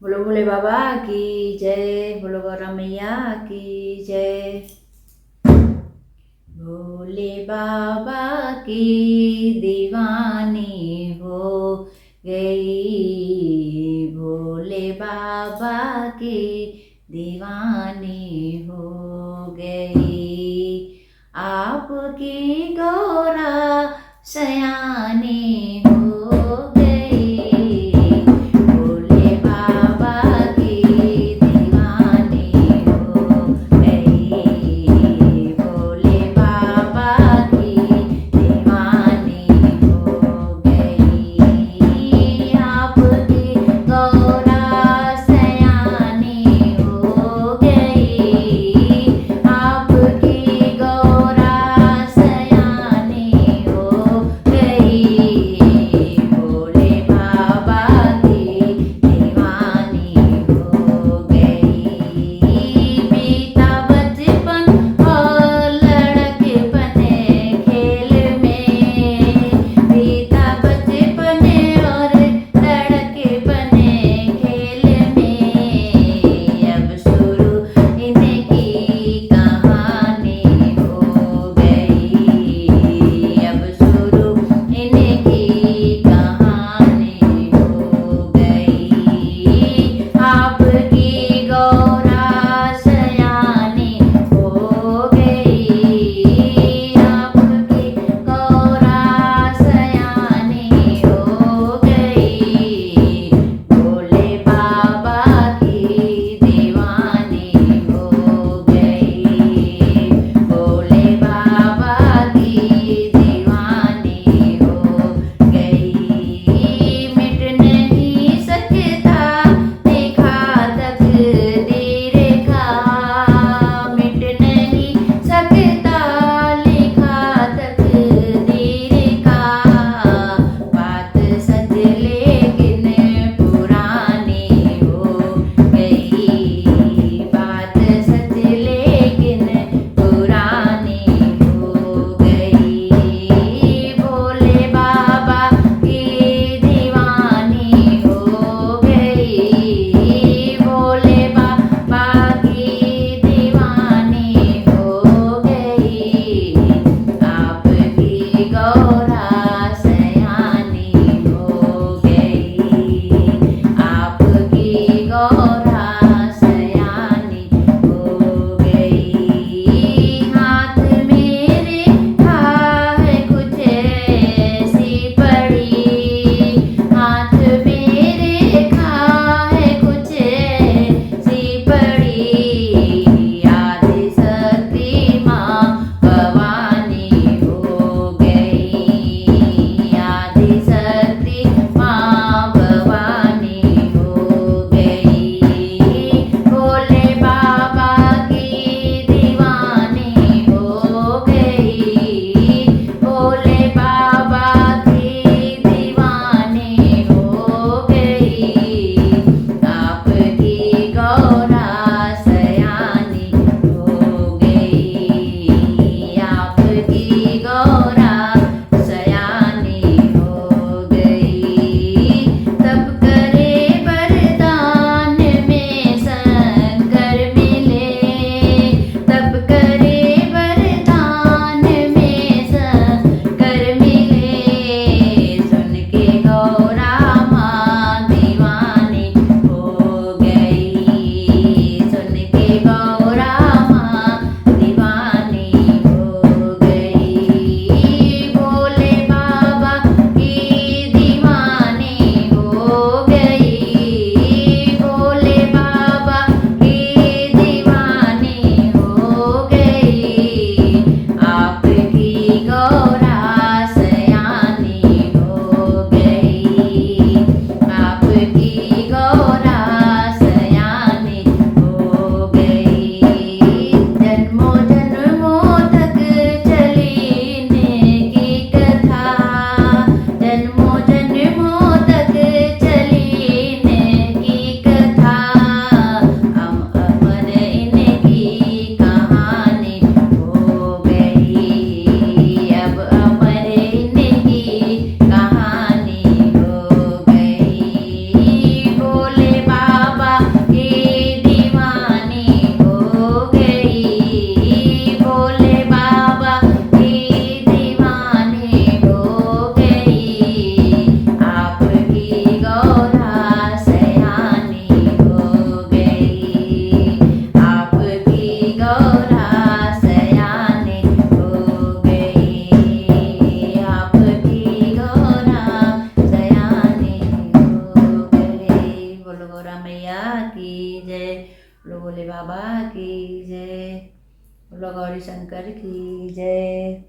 बोलो भोले बाबा की जय। बोलो गौरा मैया की जय। भोले बाबा की दीवानी हो गई। भोले बाबा की दीवानी हो गई। आपकी गौरा सयानी हो गई। भोले बाबा की दीवानी हो गई। भोले बाबा की दीवानी हो गई। आपकी गौरा सयानी हो गई। आपकी गौरा सयानी हो गई। भोले बाबा की दीवानी हो गई। बीता बचपन और लड़कपन खेल में। बीता बचपन और लड़कपन खेल में। अब शुरू इनकी कहानी हो गई। अब शुरू इनकी कहानी हो गई। आपकी गौरा सयानी हो गई। आपकी गौरा सयानी हो गई। भोले बाबा की दीवानी हो गई। भोले बाबा की दीवानी हो गई। मिट नहीं सकता देखा तकदीर का। मिट नहीं सकता लिखा तकदीर का। बात सच लेकिन पुरानी हो गई। बात सच लेकिन पुरानी हो गई। भोले बाबा की दीवानी हो गई। भोले बाबा की दीवानी हो गई। आपकी गौरा सयानी हो गई। आपकी गौरा सयानी हो गई। हाथ मेरे खाए कुछ ऐसी पड़ी। हाथ मेरे खाए कुछ ऐसी पड़ी। आदि शक्ति माँ भवानी हो गई। आदि शक्ति माँ भवानी हो गई। भोले बाबा की दीवानी हो गई। भोले बाबा की दीवानी हो गई। आपकी गौरा गौरा मैया की जय, बोलो भोले बाबा की जय, बोलो गौरी शंकर की जय।